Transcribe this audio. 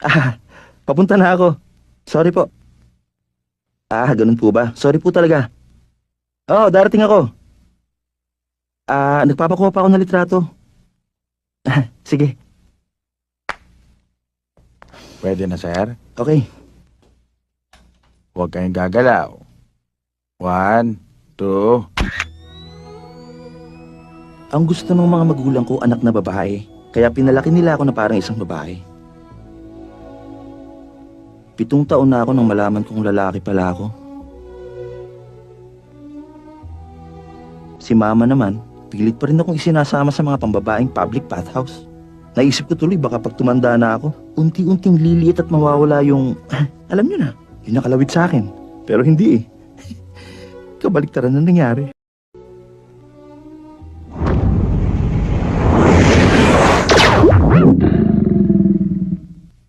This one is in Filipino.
Ah, papunta na ako. Sorry po. Ganun po ba? Sorry po talaga. Oo, darating ako. Nagpapakuha pa ako ng litrato. Sige, Pwede na, sir. okay. Huwag kayong gagalaw. 1, 2. Ang gusto ng mga magulang ko anak na babae, kaya pinalaki nila ako na parang isang babae. 7 taon na ako nang malaman kong lalaki pala ako. Si mama naman, pilit pa rin akong isinasama sa mga pambabaeng public bathhouse. Naisip ko tuloy baka pag tumanda na ako, unti-unting liliit at mawawala yung, alam nyo na, yung nakalawit sa akin. Pero hindi eh. Kabaliktaran na nangyari.